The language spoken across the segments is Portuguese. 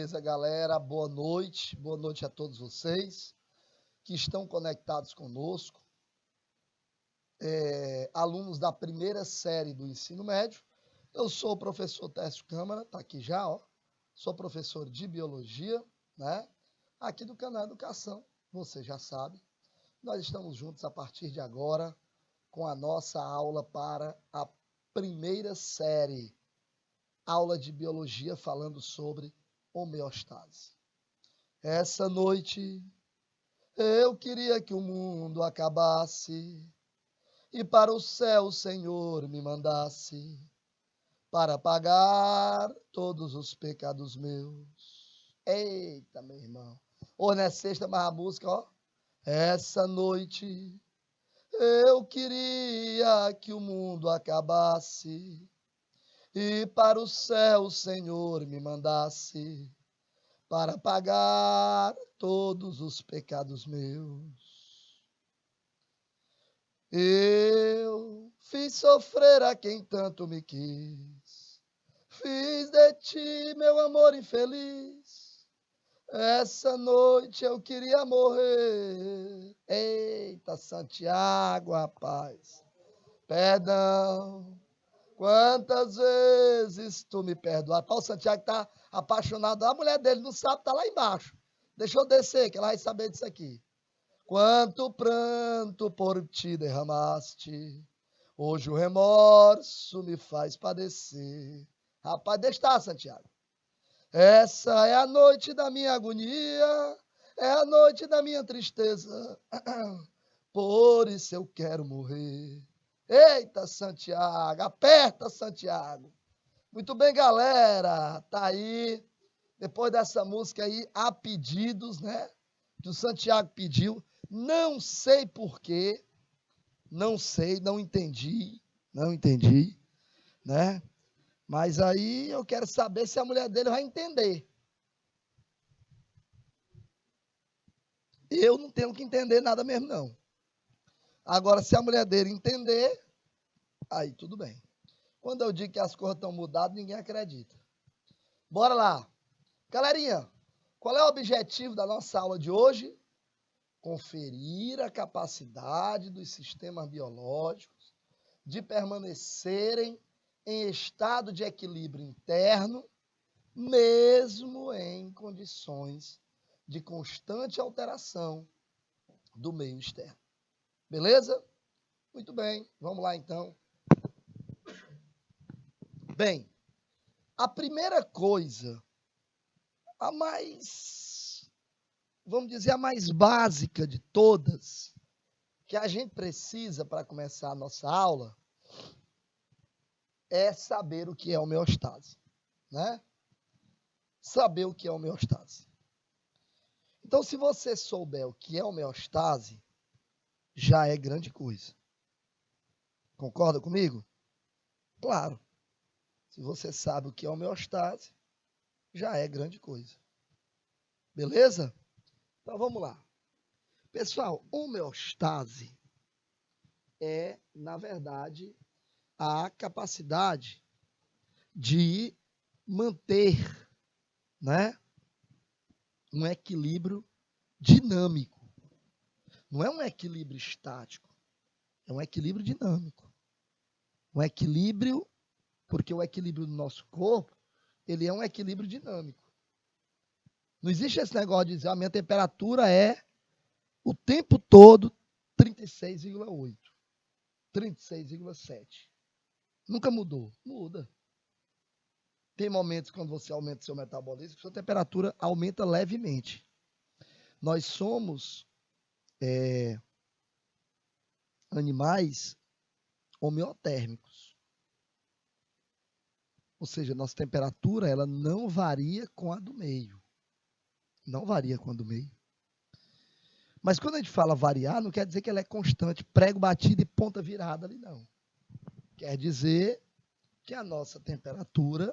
Beleza, galera? Boa noite. Boa noite a todos vocês que estão conectados conosco. Alunos da primeira série do ensino médio. Eu sou o professor Tércio Câmara, tá aqui já, ó. Sou professor de biologia, né? Aqui do canal Educação, você já sabe. Nós estamos juntos a partir de agora com a nossa aula para a primeira série. Aula de biologia falando sobre homeostase. Essa noite eu queria que o mundo acabasse e para o céu o Senhor me mandasse para pagar todos os pecados meus. Eita, meu irmão. Hoje não é sexta, mas a música, ó. Essa noite eu queria que o mundo acabasse e para o céu o Senhor me mandasse para pagar todos os pecados meus. Eu fiz sofrer a quem tanto me quis, fiz de ti meu amor infeliz. Essa noite eu queria morrer. Eita, Santiago, rapaz. Perdão. Quantas vezes tu me perdoaste? O Santiago está apaixonado. A mulher dele não sabe, está lá embaixo. Deixa eu descer, que ela vai saber disso aqui. Quanto pranto por ti derramaste, hoje o remorso me faz padecer. Rapaz, deixa estar, Santiago. Essa é a noite da minha agonia, é a noite da minha tristeza. Por isso eu quero morrer. Eita, Santiago, aperta, Santiago. Muito bem, galera, tá aí, depois dessa música aí, a pedidos, né, que o Santiago pediu, não sei porquê, não sei, não entendi, né, mas aí eu quero saber se a mulher dele vai entender. Eu não tenho que entender nada mesmo, não. Agora, se a mulher dele entender, aí tudo bem. Quando eu digo que as coisas estão mudadas, ninguém acredita. Bora lá. Galerinha, qual é o objetivo da nossa aula de hoje? Conferir a capacidade dos sistemas biológicos de permanecerem em estado de equilíbrio interno, mesmo em condições de constante alteração do meio externo. Beleza? Muito bem, vamos lá então. Bem, a primeira coisa, a mais, vamos dizer, a mais básica de todas, que a gente precisa para começar a nossa aula, é saber o que é homeostase, né? Saber o que é homeostase. Então, se você souber o que é homeostase, já é grande coisa. Concorda comigo? Claro. Se você sabe o que é homeostase, já é grande coisa. Beleza? Então, vamos lá. Pessoal, homeostase é, na verdade, a capacidade de manter, né, um equilíbrio dinâmico. Não é um equilíbrio estático, é um equilíbrio dinâmico. Um equilíbrio, porque o equilíbrio do nosso corpo, ele é um equilíbrio dinâmico. Não existe esse negócio de dizer a minha temperatura é o tempo todo 36,8, 36,7. Nunca mudou. Muda. Tem momentos quando você aumenta seu metabolismo que sua temperatura aumenta levemente. Nós somos animais homeotérmicos. Ou seja, nossa temperatura ela não varia com a do meio. Não varia com a do meio. Mas quando a gente fala variar, não quer dizer que ela é constante, prego batido e ponta virada ali, não. Quer dizer que a nossa temperatura,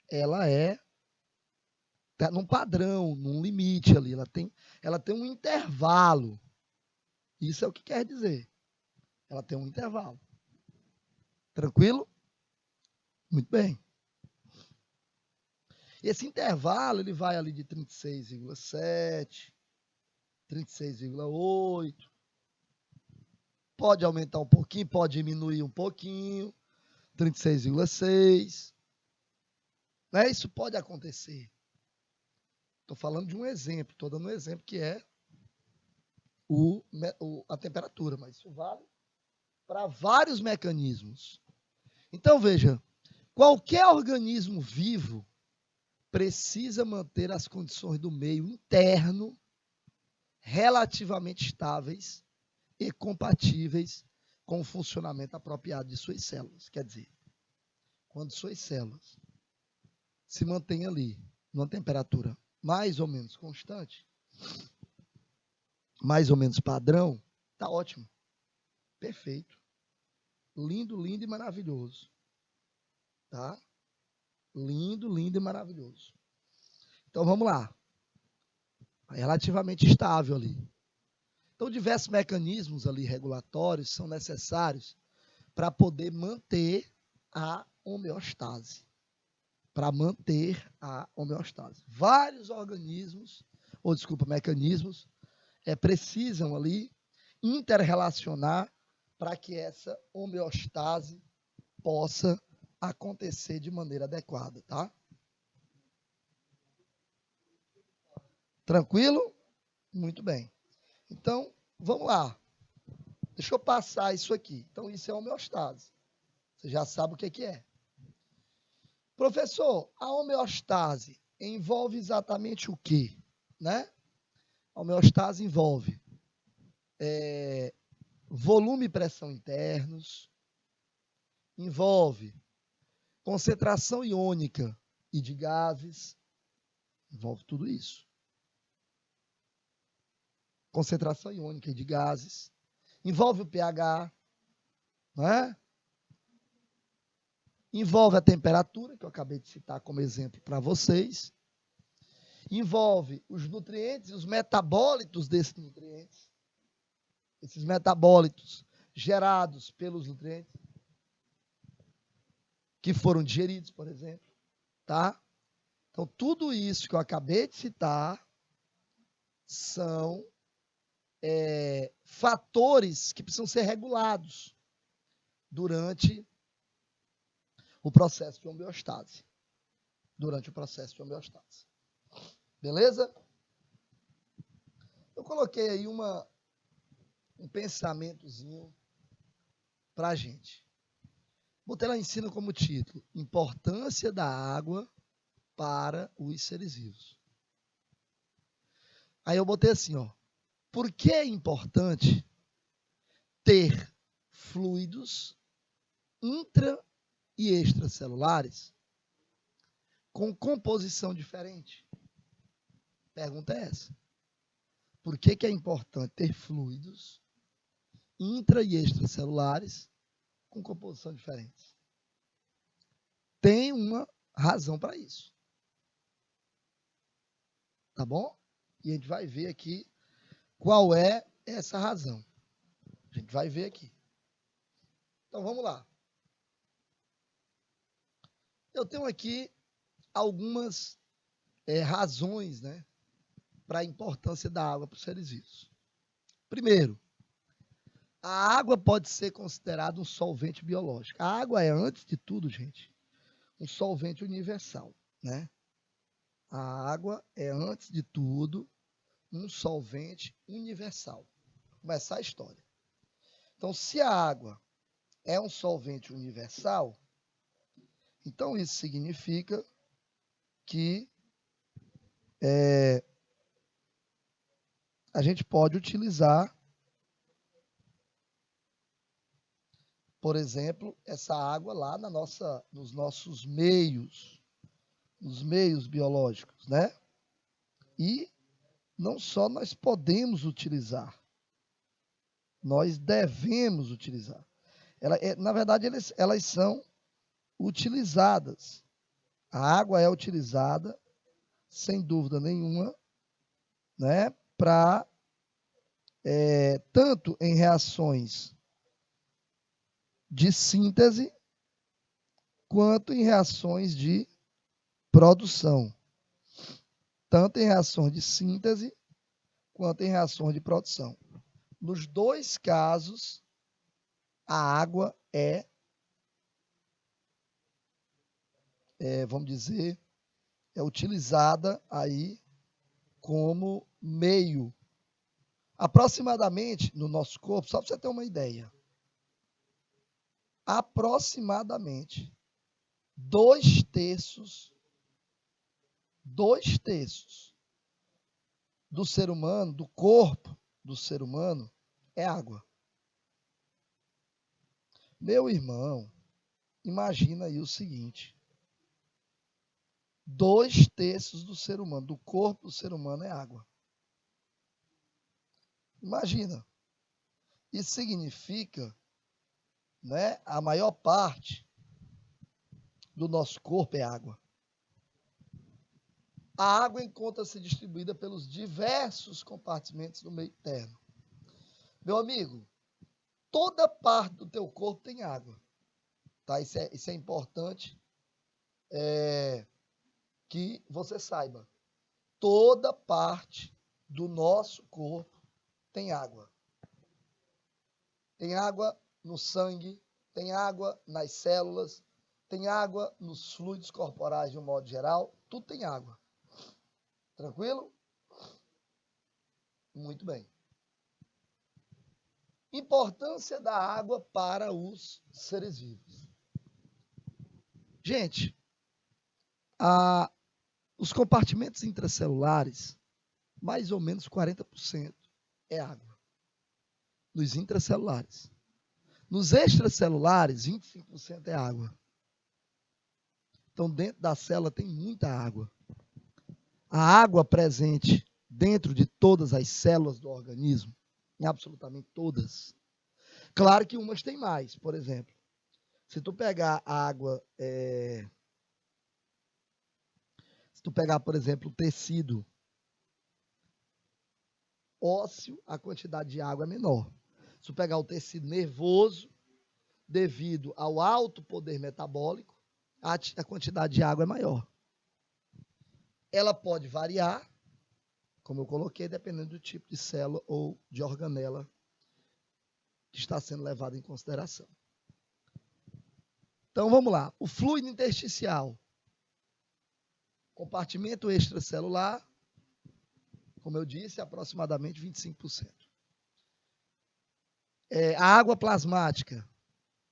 ela tá num padrão, num limite ali. Ela tem um intervalo. Isso é o que quer dizer. Ela tem um intervalo. Tranquilo? Muito bem. Esse intervalo ele vai ali de 36,7, 36,8. Pode aumentar um pouquinho, pode diminuir um pouquinho, 36,6. Né? Isso pode acontecer. Estou falando de um exemplo, estou dando um exemplo que é a temperatura, mas isso vale para vários mecanismos. Então, veja, qualquer organismo vivo precisa manter as condições do meio interno relativamente estáveis e compatíveis com o funcionamento apropriado de suas células. Quer dizer, quando suas células se mantêm ali numa temperatura mais ou menos constante, mais ou menos padrão, tá ótimo. Perfeito. Lindo, lindo e maravilhoso. Tá? Lindo, lindo e maravilhoso. Então vamos lá. Relativamente estável ali. Então diversos mecanismos ali regulatórios são necessários para poder manter a homeostase. Para manter a homeostase. Vários mecanismos precisam ali interrelacionar para que essa homeostase possa acontecer de maneira adequada, tá? Tranquilo? Muito bem. Então, vamos lá. Deixa eu passar isso aqui. Então, isso é homeostase. Você já sabe o que é. Professor, a homeostase envolve exatamente o quê? Né? A homeostase envolve volume e pressão internos, envolve concentração iônica e de gases, envolve tudo isso. Concentração iônica e de gases, envolve o pH, né? Envolve a temperatura, que eu acabei de citar como exemplo para vocês, envolve os nutrientes e os metabólitos desses nutrientes, esses metabólitos gerados pelos nutrientes que foram digeridos, por exemplo, tá? Então, tudo isso que eu acabei de citar são fatores que precisam ser regulados durante o processo de homeostase. Beleza? Eu coloquei aí um pensamentozinho para a gente. Botei lá em cima como título: Importância da água para os seres vivos. Aí eu botei assim, ó. Por que é importante ter fluidos intra e extracelulares com composição diferente? Pergunta é essa. Por que é importante ter fluidos intra e extracelulares com composição diferente? Tem uma razão para isso. Tá bom? E a gente vai ver aqui qual é essa razão. A gente vai ver aqui. Então, vamos lá. Eu tenho aqui algumas razões, né, para a importância da água para os seres vivos. Primeiro, a água pode ser considerada um solvente biológico. A água é, antes de tudo, gente, um solvente universal, né? A água é, antes de tudo, um solvente universal. Vou começar a história. Então, se a água é um solvente universal, então isso significa que a gente pode utilizar, por exemplo, essa água lá nos nossos meios, nos meios biológicos, né? E não só nós podemos utilizar, nós devemos utilizar. Na verdade, elas são utilizadas. A água é utilizada, sem dúvida nenhuma, né, para tanto em reações de síntese, quanto em reações de produção, tanto em reações de síntese quanto em reações de produção. Nos dois casos, a água vamos dizer, é utilizada aí como meio. Aproximadamente, no nosso corpo, só para você ter uma ideia, aproximadamente 2/3 do ser humano, do corpo do ser humano, é água. Meu irmão, imagina aí o seguinte: 2/3 do ser humano, do corpo do ser humano, é água. Imagina. Isso significa, né, a maior parte do nosso corpo é água. A água encontra-se distribuída pelos diversos compartimentos do meio interno. Meu amigo, toda parte do teu corpo tem água. Tá? Isso é importante que você saiba. Toda parte do nosso corpo tem água. Tem água no sangue, tem água nas células, tem água nos fluidos corporais de um modo geral, tudo tem água. Tranquilo? Muito bem. Importância da água para os seres vivos. Gente, os compartimentos intracelulares, mais ou menos 40% é água. Nos intracelulares. Nos extracelulares, 25% é água. Então, dentro da célula tem muita água. A água presente dentro de todas as células do organismo, em absolutamente todas. Claro que umas têm mais, por exemplo. Se tu pegar a água, se tu pegar, por exemplo, o tecido ósseo, a quantidade de água é menor. Se tu pegar o tecido nervoso, devido ao alto poder metabólico, a quantidade de água é maior. Ela pode variar, como eu coloquei, dependendo do tipo de célula ou de organela que está sendo levado em consideração. Então, vamos lá. O fluido intersticial. Compartimento extracelular, como eu disse, aproximadamente 25%. A água plasmática,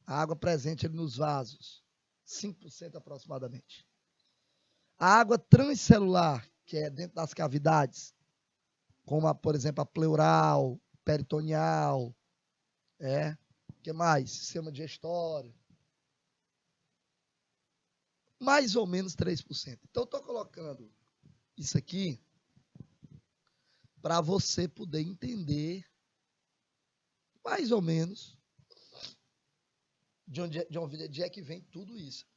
a água presente ali nos vasos, 5% aproximadamente. A água transcelular, que é dentro das cavidades, como, por exemplo, a pleural, peritoneal, o que mais? Sistema digestório. Mais ou menos 3%. Então, eu estou colocando isso aqui para você poder entender mais ou menos de onde é que vem tudo isso.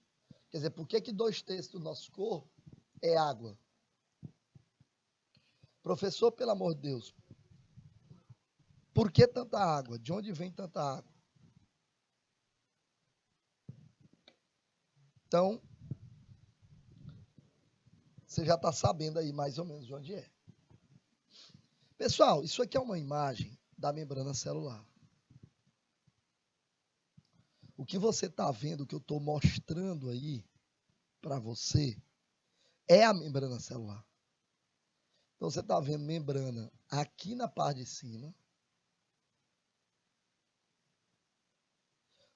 Quer dizer, por que 2/3 do nosso corpo é água? Professor, pelo amor de Deus, por que tanta água? De onde vem tanta água? Então, você já está sabendo aí mais ou menos de onde é. Pessoal, isso aqui é uma imagem da membrana celular. O que você está vendo, que eu estou mostrando aí para você, é a membrana celular. Então, você está vendo membrana aqui na parte de cima.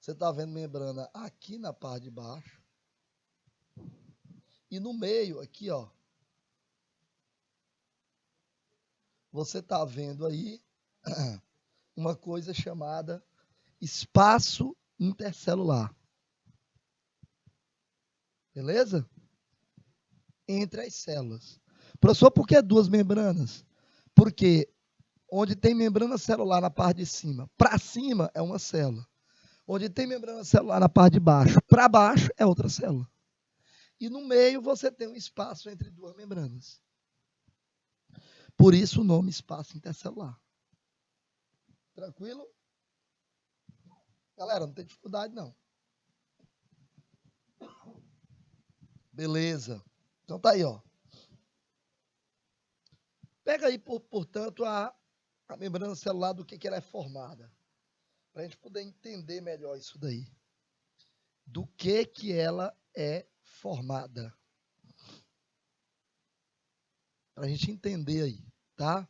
Você está vendo membrana aqui na parte de baixo. E no meio, aqui, ó, você está vendo aí uma coisa chamada espaço intercelular. Beleza? Entre as células. Professor, por que 2 membranas? Porque onde tem membrana celular na parte de cima, para cima é uma célula. Onde tem membrana celular na parte de baixo, para baixo é outra célula. E no meio você tem um espaço entre 2 membranas. Por isso o nome espaço intercelular. Tranquilo? Galera, não tem dificuldade não. Beleza. Então tá aí, ó. Pega aí, portanto, a membrana celular, do que ela é formada. Para a gente poder entender melhor isso daí. Do que ela é formada. Para a gente entender aí, tá?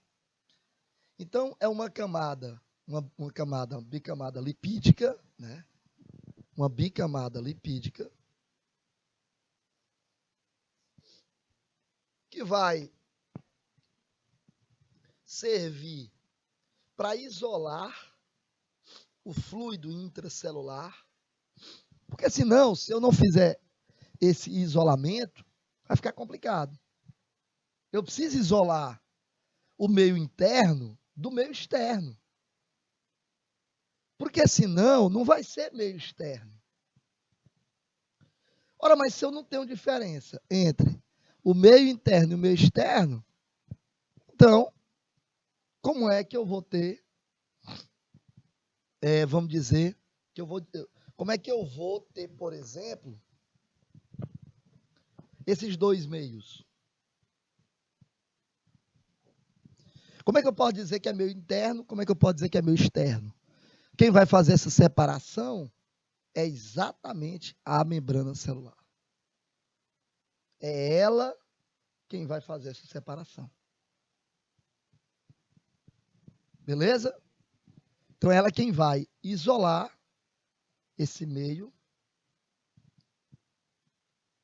Então, é uma camada, uma bicamada lipídica, né? Uma bicamada lipídica que vai servir para isolar o fluido intracelular, porque senão, se eu não fizer esse isolamento, vai ficar complicado. Eu preciso isolar o meio interno do meio externo, porque senão não vai ser meio externo. Ora, mas se eu não tenho diferença entre o meio interno e o meio externo, então, como é que eu vou ter, vamos dizer, como é que eu vou ter, por exemplo, esses dois meios? Como é que eu posso dizer que é meio interno? Como é que eu posso dizer que é meio externo? Quem vai fazer essa separação é exatamente a membrana celular. É ela quem vai fazer essa separação. Beleza? Então, ela é quem vai isolar esse meio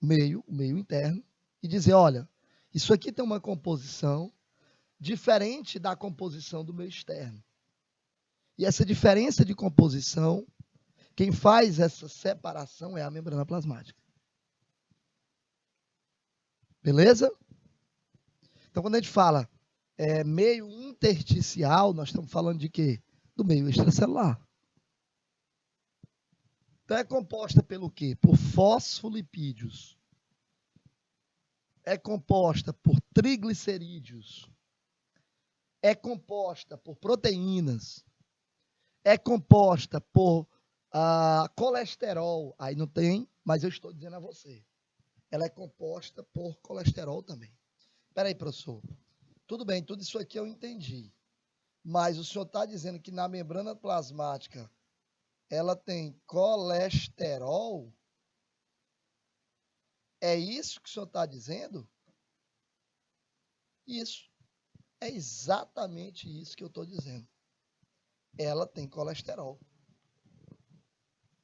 interno, e dizer, olha, isso aqui tem uma composição diferente da composição do meio externo. E essa diferença de composição, quem faz essa separação é a membrana plasmática. Beleza? Então, quando a gente fala meio intersticial, nós estamos falando de quê? Do meio extracelular. Então, é composta pelo quê? Por fosfolipídios. É composta por triglicerídeos. É composta por proteínas. É composta por colesterol. Aí não tem, mas eu estou dizendo a você. Ela é composta por colesterol também. Espera aí, professor. Tudo bem, tudo isso aqui eu entendi. Mas o senhor está dizendo que na membrana plasmática ela tem colesterol? É isso que o senhor está dizendo? Isso. É exatamente isso que eu estou dizendo. Ela tem colesterol.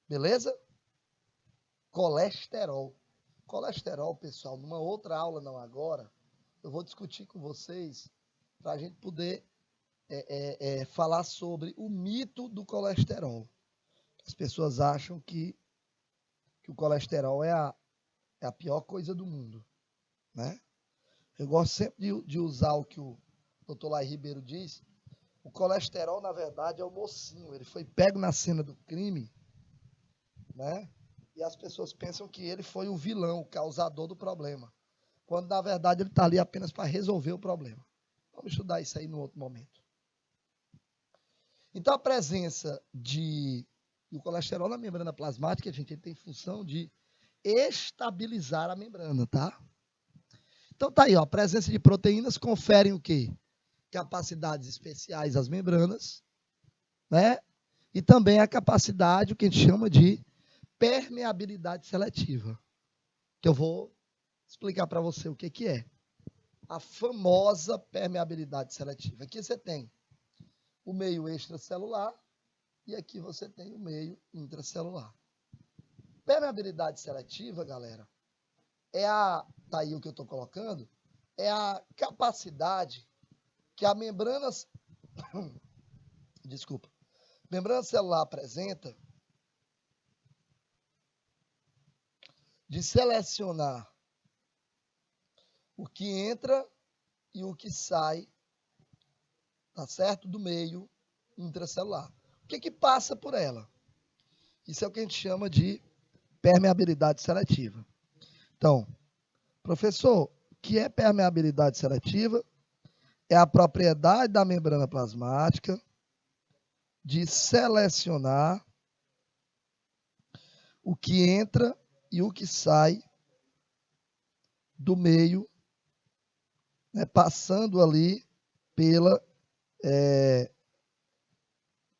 Beleza? Colesterol. Colesterol, pessoal, numa outra aula, não agora, eu vou discutir com vocês para a gente poder falar sobre o mito do colesterol. As pessoas acham que o colesterol é a pior coisa do mundo, né? Eu gosto sempre de usar o que o Dr. Lai Ribeiro diz. O colesterol, na verdade, é o mocinho. Ele foi pego na cena do crime, né? E as pessoas pensam que ele foi o vilão, o causador do problema. Quando, na verdade, ele está ali apenas para resolver o problema. Vamos estudar isso aí no outro momento. Então, a presença do colesterol na membrana plasmática, gente, ele tem função de estabilizar a membrana, tá? Então, tá aí, ó, a presença de proteínas conferem o quê? Capacidades especiais às membranas, né? E também a capacidade, o que a gente chama de permeabilidade seletiva, que eu vou explicar para você o que é. A famosa permeabilidade seletiva. Aqui você tem o meio extracelular e aqui você tem o meio intracelular. Permeabilidade seletiva, galera, tá aí o que eu estou colocando, é a capacidade que a membrana celular apresenta de selecionar o que entra e o que sai, tá certo? Do meio intracelular. O que passa por ela? Isso é o que a gente chama de permeabilidade seletiva. Então, professor, o que é permeabilidade seletiva? É a propriedade da membrana plasmática de selecionar o que entra e o que sai do meio, né, passando ali pela,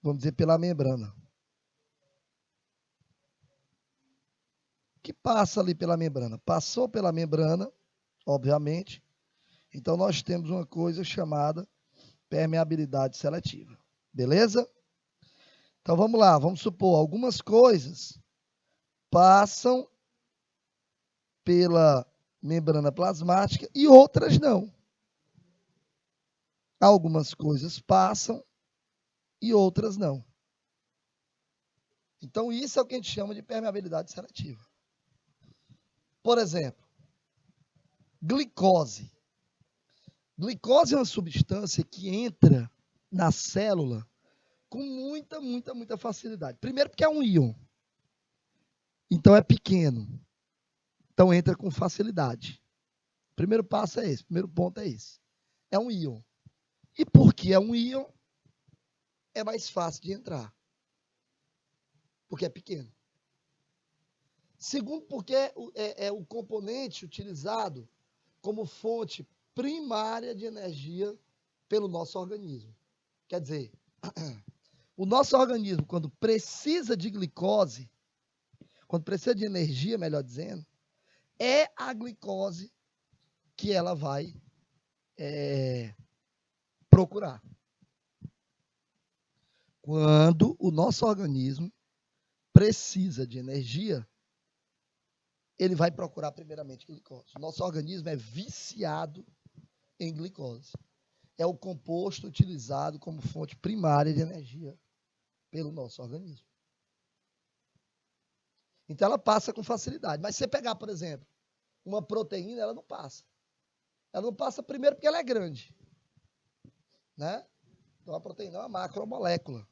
vamos dizer, pela membrana. Que passa ali pela membrana? Passou pela membrana, obviamente. Então, nós temos uma coisa chamada permeabilidade seletiva. Beleza? Então, vamos lá. Vamos supor, algumas coisas passam pela membrana plasmática e outras não. Algumas coisas passam e outras não. Então, isso é o que a gente chama de permeabilidade seletiva. Por exemplo, glicose. Glicose é uma substância que entra na célula com muita facilidade. Primeiro porque é um íon. Então é pequeno. Então entra com facilidade. O primeiro passo é esse, o primeiro ponto é esse. É um íon. E porque é um íon, é mais fácil de entrar. Porque é pequeno. Segundo, porque é o componente utilizado como fonte primária de energia pelo nosso organismo. Quer dizer, o nosso organismo, quando precisa de glicose, quando precisa de energia, melhor dizendo, é a glicose que ela vai procurar. Quando o nosso organismo precisa de energia, ele vai procurar primeiramente glicose. O nosso organismo é viciado em glicose. É o composto utilizado como fonte primária de energia pelo nosso organismo. Então ela passa com facilidade. Mas se você pegar, por exemplo, uma proteína, ela não passa. Ela não passa primeiro porque ela é grande. Né? Então a proteína é uma macromolécula.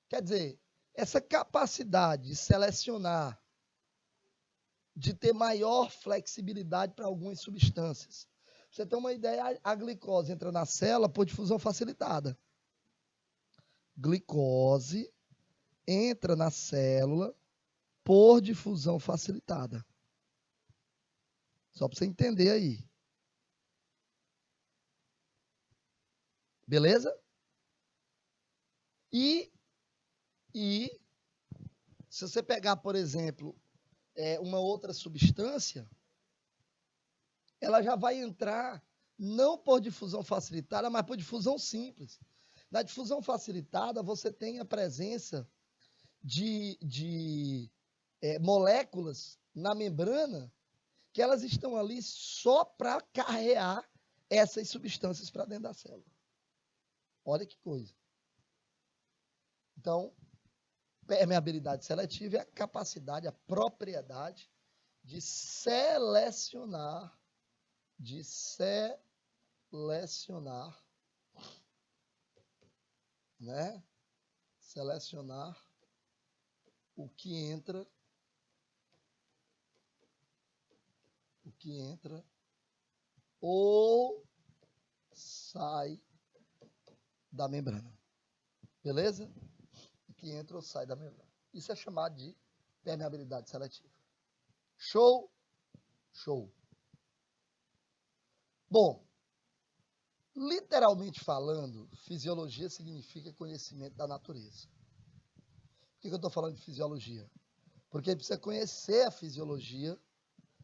Quer dizer, essa capacidade de selecionar, de ter maior flexibilidade para algumas substâncias. Você tem uma ideia, a glicose entra na célula por difusão facilitada. Glicose entra na célula por difusão facilitada. Só para você entender aí. Beleza? E se você pegar, por exemplo, uma outra substância, ela já vai entrar não por difusão facilitada, mas por difusão simples. Na difusão facilitada, você tem a presença de moléculas na membrana que elas estão ali só para carrear essas substâncias para dentro da célula. Olha que coisa. Então, permeabilidade seletiva é a capacidade, a propriedade de selecionar, né? Selecionar o que entra ou sai da membrana. Beleza? O que entra ou sai da membrana. Isso é chamado de permeabilidade seletiva. Show? Show. Bom, literalmente falando, fisiologia significa conhecimento da natureza. Por que eu estou falando de fisiologia? Porque precisa conhecer a fisiologia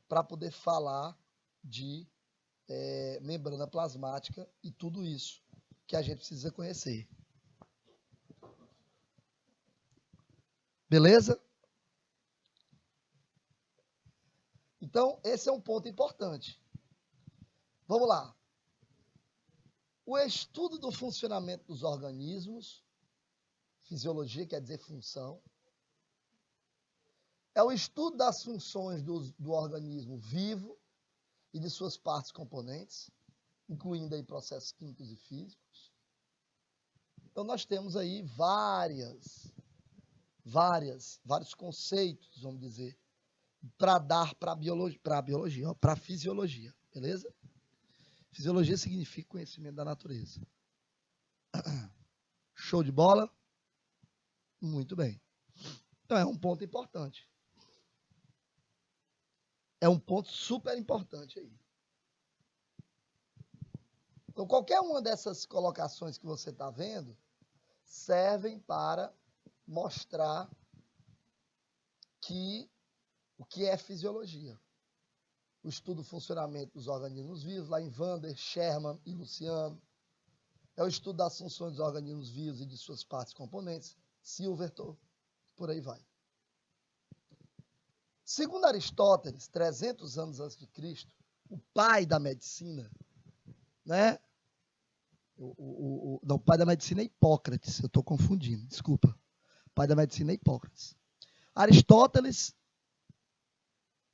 para poder falar de membrana plasmática e tudo isso que a gente precisa conhecer. Beleza? Então, esse é um ponto importante. Vamos lá. O estudo do funcionamento dos organismos, fisiologia quer dizer função, é o estudo das funções do organismo vivo e de suas partes componentes, incluindo aí processos químicos e físicos. Então, nós temos aí vários conceitos, vamos dizer, para dar para a biologia, para a fisiologia, beleza? Fisiologia significa conhecimento da natureza. Show de bola? Muito bem. Então, é um ponto importante. É um ponto super importante aí. Então, qualquer uma dessas colocações que você está vendo servem para mostrar o que é fisiologia. O estudo do funcionamento dos organismos vivos, lá em Vander, Sherman e Luciano. É o estudo das funções dos organismos vivos e de suas partes componentes, Silverton, por aí vai. Segundo Aristóteles, 300 anos antes de Cristo, o pai da medicina, né? Não, o pai da medicina é Hipócrates, eu estou confundindo, desculpa. O pai da medicina é Hipócrates. Aristóteles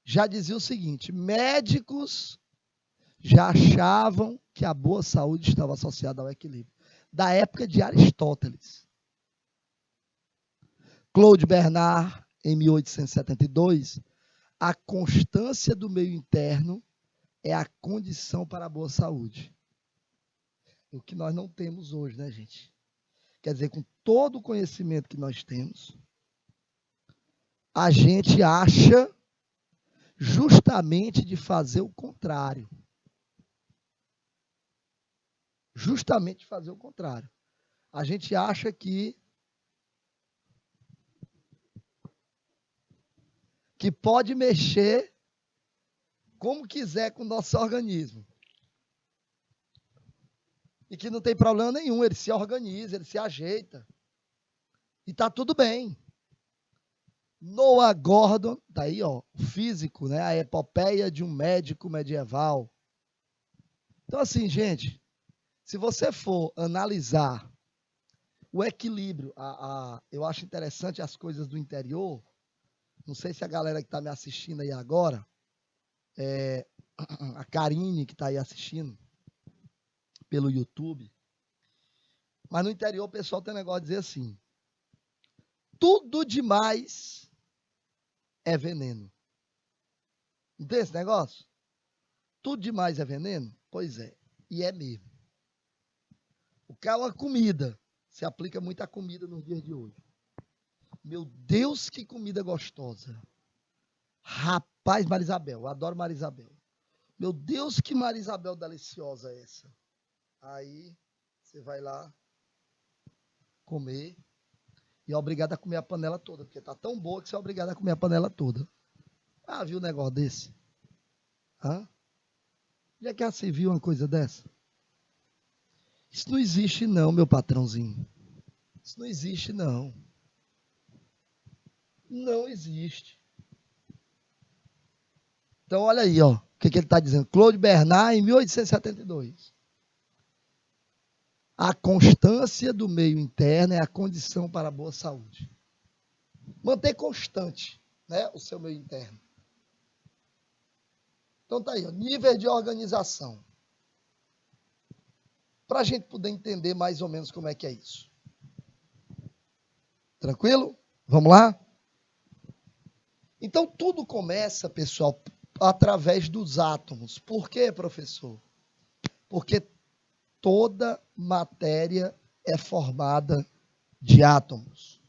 já dizia o seguinte: médicos já achavam que a boa saúde estava associada ao equilíbrio. Da época de Aristóteles. Claude Bernard, em 1872, a constância do meio interno é a condição para a boa saúde. O que nós não temos hoje, né, gente? Quer dizer, com todo o conhecimento que nós temos, a gente acha justamente de fazer o contrário. Justamente fazer o contrário. A gente acha que pode mexer como quiser com o nosso organismo. E que não tem problema nenhum, ele se organiza, ele se ajeita. E está tudo bem. Noah Gordon, tá aí, ó, o físico, né? A epopeia de um médico medieval. Então, assim, gente, se você for analisar o equilíbrio, eu acho interessante as coisas do interior. Não sei se a galera que está me assistindo aí agora, a Karine que está aí assistindo pelo YouTube, mas no interior o pessoal tem um negócio de dizer assim: tudo demais é veneno. Não tem esse negócio? Tudo demais é veneno? Pois é, e é mesmo. Uma comida, se aplica muito à comida nos dias de hoje. Meu Deus, que comida gostosa. Rapaz, Marisabel, eu adoro Marisabel. Meu Deus, que Marisabel deliciosa é essa. Aí, você vai lá comer e é obrigado a comer a panela toda, porque tá tão boa que você é obrigado a comer a panela toda. Ah, viu um negócio desse? Hã? Já que você viu uma coisa dessa? Isso não existe não, meu patrãozinho. Isso não existe não. Não existe. Então, olha aí, ó, o que ele está dizendo. Claude Bernard, em 1872. A constância do meio interno é a condição para a boa saúde. Manter constante, né, o seu meio interno. Então, tá aí, ó, nível de organização. Para a gente poder entender mais ou menos como é que é isso. Tranquilo? Vamos lá? Então, tudo começa, pessoal, através dos átomos. Por quê, professor? Porque toda matéria é formada de átomos.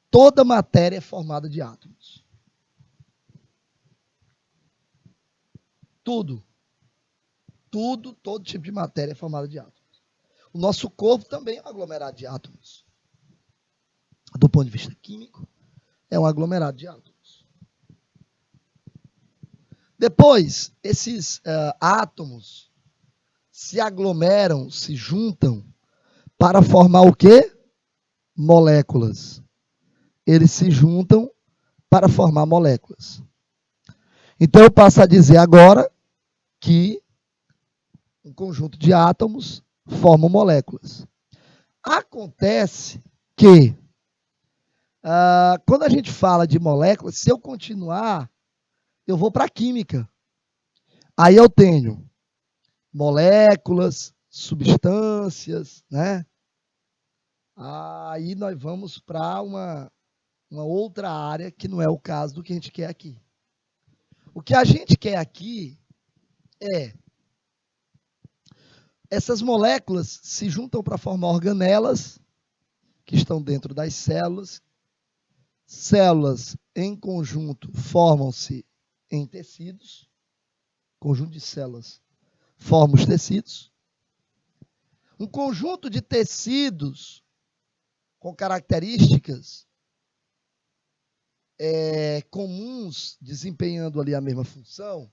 Toda matéria é formada de átomos. Tudo. Todo tipo de matéria é formada de átomos. O nosso corpo também é um aglomerado de átomos. Do ponto de vista químico, é um aglomerado de átomos. Depois, esses átomos se aglomeram, se juntam para formar o quê? Moléculas. Eles se juntam para formar moléculas. Então, eu passo a dizer agora que um conjunto de átomos formam moléculas. Acontece que, quando a gente fala de moléculas, se eu continuar, eu vou para a química. Aí eu tenho moléculas, substâncias, né? Aí nós vamos para uma outra área que não é o caso do que a gente quer aqui. O que a gente quer aqui é essas moléculas se juntam para formar organelas que estão dentro das células. Células em conjunto formam-se em tecidos, conjunto de células forma os tecidos. Um conjunto de tecidos com características comuns, desempenhando ali a mesma função,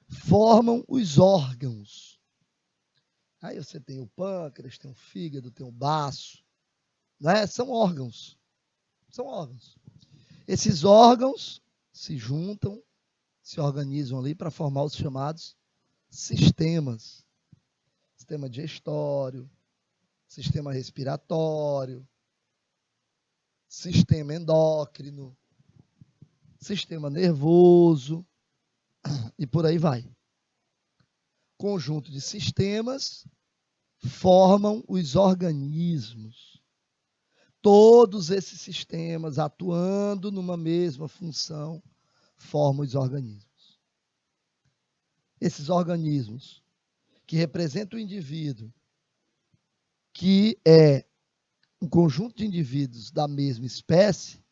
formam os órgãos. Aí você tem o pâncreas, tem o fígado, tem o baço, né? São órgãos. São órgãos. Esses órgãos se juntam, se organizam ali para formar os chamados sistemas. Sistema digestório, sistema respiratório, sistema endócrino, sistema nervoso e por aí vai. Conjunto de sistemas formam os organismos. Todos esses sistemas atuando numa mesma função formam os organismos. Esses organismos que representam o indivíduo, que é um conjunto de indivíduos da mesma espécie,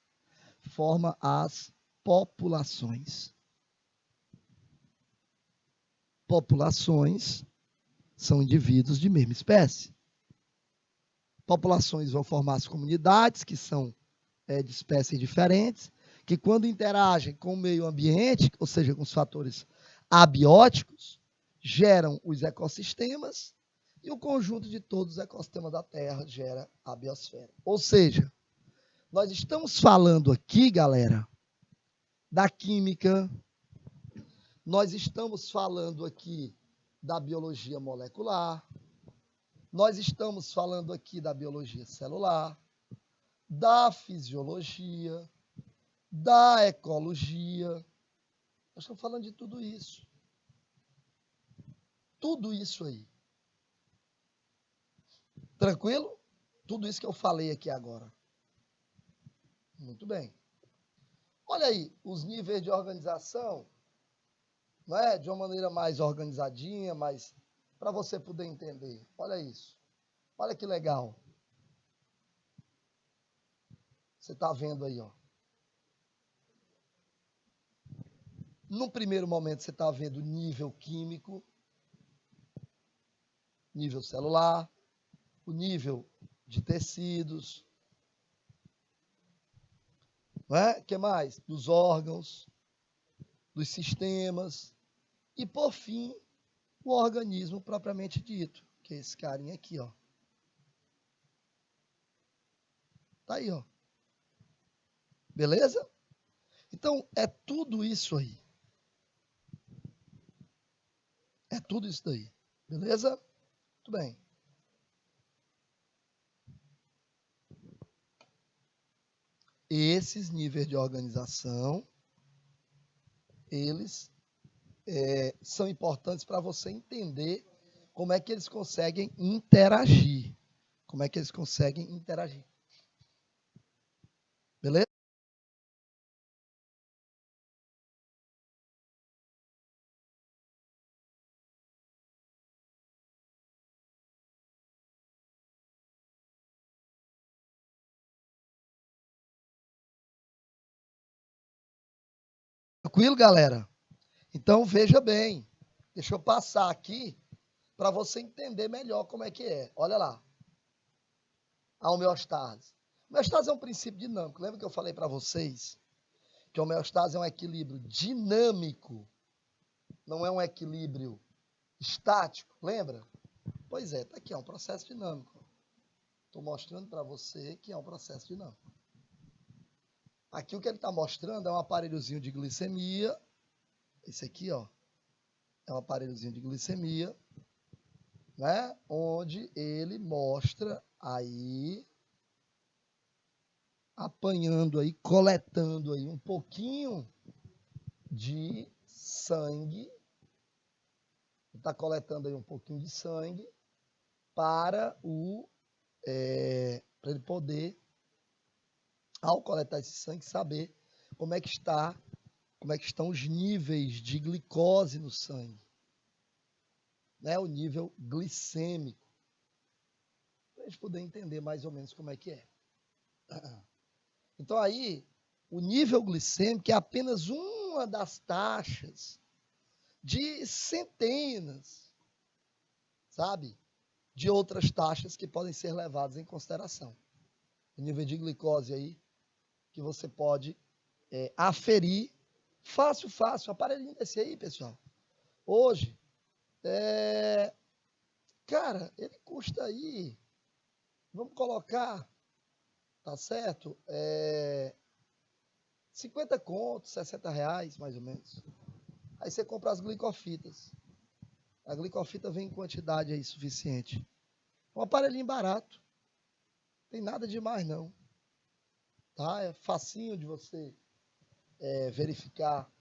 forma as populações. Populações são indivíduos de mesma espécie. Populações vão formar as comunidades, que são de espécies diferentes, que quando interagem com o meio ambiente, ou seja, com os fatores abióticos, geram os ecossistemas, e o conjunto de todos os ecossistemas da Terra gera a biosfera. Ou seja, nós estamos falando aqui, galera, da química, nós estamos falando aqui da biologia molecular, nós estamos falando aqui da biologia celular, da fisiologia, da ecologia. Nós estamos falando de tudo isso. Tudo isso aí. Tranquilo? Tudo isso que eu falei aqui agora. Muito bem. Olha aí, os níveis de organização, não é? De uma maneira mais organizadinha, mas para você poder entender. Olha isso. Olha que legal. Você está vendo aí, ó. No primeiro momento, você está vendo nível químico, nível celular, o nível de tecidos, não é? O que mais? Dos órgãos, dos sistemas e, por fim, o organismo propriamente dito, que é esse carinha aqui, ó. Tá aí, ó. Beleza? Então, é tudo isso aí. É tudo isso daí. Beleza? Muito bem. Esses níveis de organização, eles são importantes para você entender como é que eles conseguem interagir. Como é que eles conseguem interagir. Beleza? Tranquilo, galera? Então, veja bem. Deixa eu passar aqui para você entender melhor como é que é. Olha lá. A homeostase. A homeostase é um princípio dinâmico. Lembra que eu falei para vocês que a homeostase é um equilíbrio dinâmico, não é um equilíbrio estático? Lembra? Pois é, está aqui, é um processo dinâmico. Estou mostrando para você que é um processo dinâmico. Aqui o que ele está mostrando é um aparelhozinho de glicemia. Esse aqui, ó, é um aparelhozinho de glicemia, né? Onde ele mostra aí, apanhando aí, coletando aí um pouquinho de sangue. Está coletando aí um pouquinho de sangue para para ele poder, ao coletar esse sangue, saber como é que estão os níveis de glicose no sangue, né? O nível glicêmico, para a gente poder entender mais ou menos como é que é. Então aí o nível glicêmico é apenas uma das taxas de centenas, sabe, de outras taxas que podem ser levadas em consideração. O nível de glicose aí, que você pode aferir fácil, aparelhinho desse aí, pessoal. Hoje, cara, ele custa aí, vamos colocar, tá certo? 50 contos, 60 reais, mais ou menos. Aí você compra as glicofitas. A glicofita vem em quantidade aí suficiente. Um aparelhinho barato. Não tem nada demais, não. Tá? É facinho de você verificar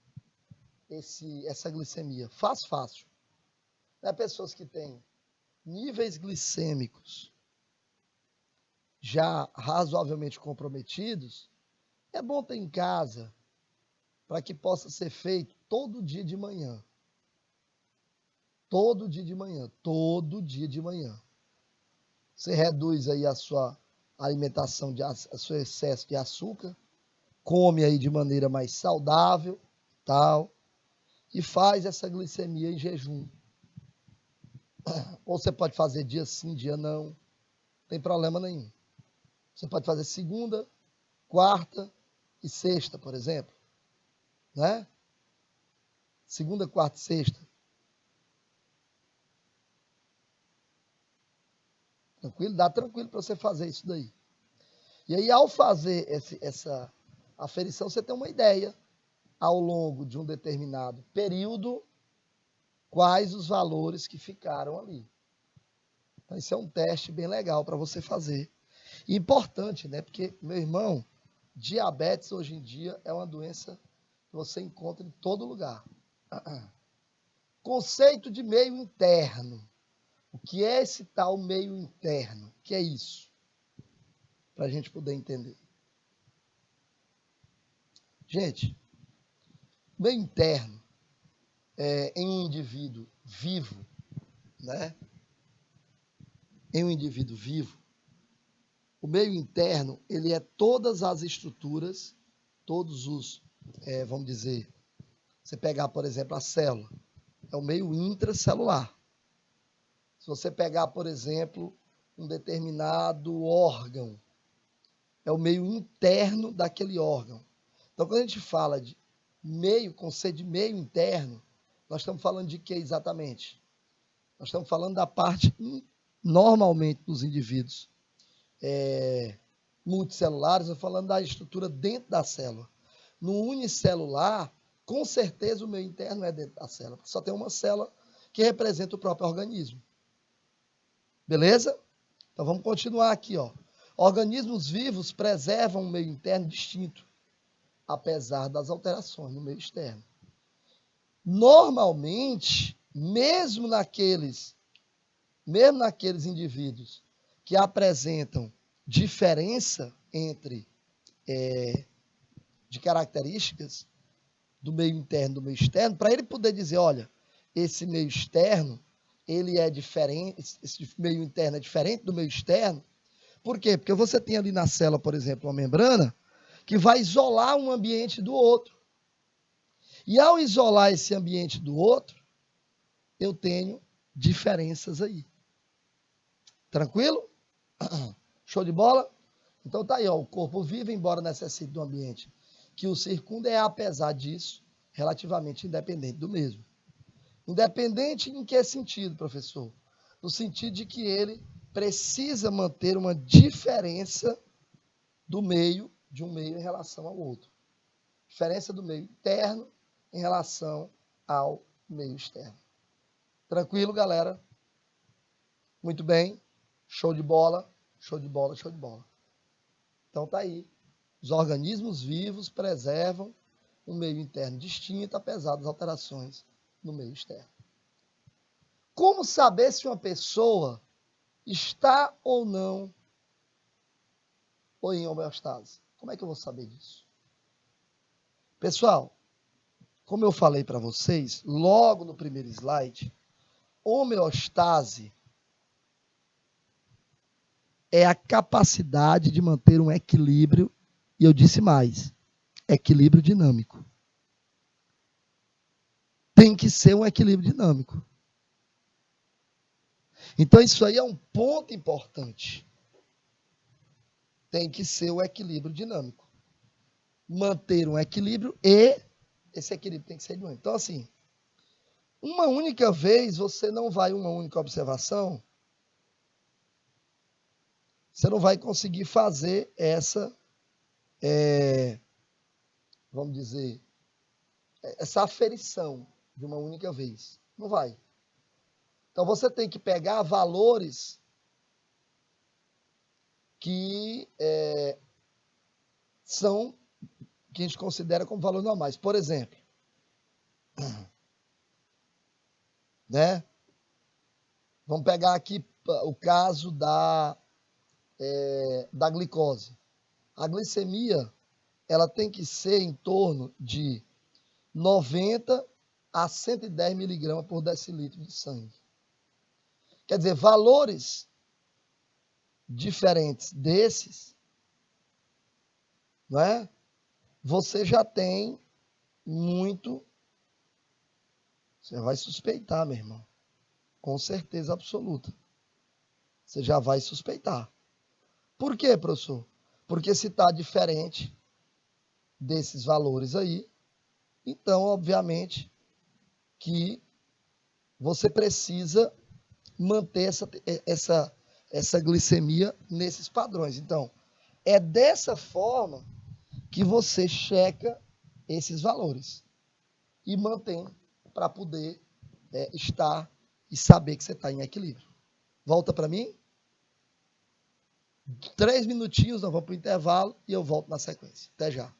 essa glicemia. Fácil. Né? Pessoas que têm níveis glicêmicos já razoavelmente comprometidos, é bom ter em casa para que possa ser feito todo dia de manhã. Todo dia de manhã. Você reduz aí a sua alimentação, o seu excesso de açúcar, come aí de maneira mais saudável, tal, e faz essa glicemia em jejum. Ou você pode fazer dia sim, dia não, não tem problema nenhum. Você pode fazer segunda, quarta e sexta, por exemplo, né? Segunda, quarta e sexta. Tranquilo? Dá tranquilo para você fazer isso daí. E aí, ao fazer essa aferição, você tem uma ideia, ao longo de um determinado período, quais os valores que ficaram ali. Então, isso é um teste bem legal para você fazer. E importante, né? Porque, meu irmão, diabetes hoje em dia é uma doença que você encontra em todo lugar. Conceito de meio interno. O que é esse tal meio interno? O que é isso? Para a gente poder entender. Gente, meio interno em um indivíduo vivo, né? Em um indivíduo vivo, o meio interno, ele é todas as estruturas, todos os, vamos dizer, você pegar, por exemplo, a célula, é o meio intracelular. Se você pegar, por exemplo, um determinado órgão, é o meio interno daquele órgão. Então, quando a gente fala de meio, conceito de meio interno, nós estamos falando de que exatamente? Nós estamos falando da parte, normalmente, dos indivíduos multicelulares, nós estamos falando da estrutura dentro da célula. No unicelular, com certeza o meio interno é dentro da célula, porque só tem uma célula que representa o próprio organismo. Beleza? Então vamos continuar aqui, ó. Organismos vivos preservam um meio interno distinto, apesar das alterações no meio externo. Normalmente, mesmo naqueles indivíduos que apresentam diferença de características do meio interno e do meio externo, para ele poder dizer, olha, esse meio externo, ele é diferente, esse meio interno é diferente do meio externo. Por quê? Porque você tem ali na célula, por exemplo, uma membrana que vai isolar um ambiente do outro. E ao isolar esse ambiente do outro, eu tenho diferenças aí. Tranquilo? Show de bola? Então tá aí, ó, o corpo vivo, embora necessite de um ambiente que o circunda, é, apesar disso, relativamente independente do mesmo. Independente em que sentido, professor? No sentido de que ele precisa manter uma diferença do meio, de um meio em relação ao outro. Diferença do meio interno em relação ao meio externo. Tranquilo, galera? Muito bem. Show de bola, show de bola, show de bola. Então tá aí. Os organismos vivos preservam um meio interno distinto, apesar das alterações no meio externo. Como saber se uma pessoa está ou não em homeostase? Como é que eu vou saber disso? Pessoal, como eu falei para vocês, logo no primeiro slide, homeostase é a capacidade de manter um equilíbrio, e eu disse mais, equilíbrio dinâmico. Tem que ser um equilíbrio dinâmico. Então, isso aí é um ponto importante. Tem que ser o equilíbrio dinâmico. Manter um equilíbrio e esse equilíbrio tem que ser dinâmico. Então, assim, uma única vez você não vai, uma única observação, você não vai conseguir fazer essa, vamos dizer, essa aferição de uma única vez. Não vai. Então, você tem que pegar valores que são, que a gente considera como valores normais. Por exemplo, né? Vamos pegar aqui o caso da glicose. A glicemia, ela tem que ser em torno de 90 a 110 miligramas por decilitro de sangue. Quer dizer, valores diferentes desses, não é? Você já tem muito. Você vai suspeitar, meu irmão. Com certeza absoluta. Você já vai suspeitar. Por quê, professor? Porque se está diferente desses valores aí, então, obviamente, que você precisa manter essa glicemia nesses padrões. Então, é dessa forma que você checa esses valores e mantém para poder estar e saber que você está em equilíbrio. Volta para mim. 3 minutinhos, nós vamos para o intervalo e eu volto na sequência. Até já.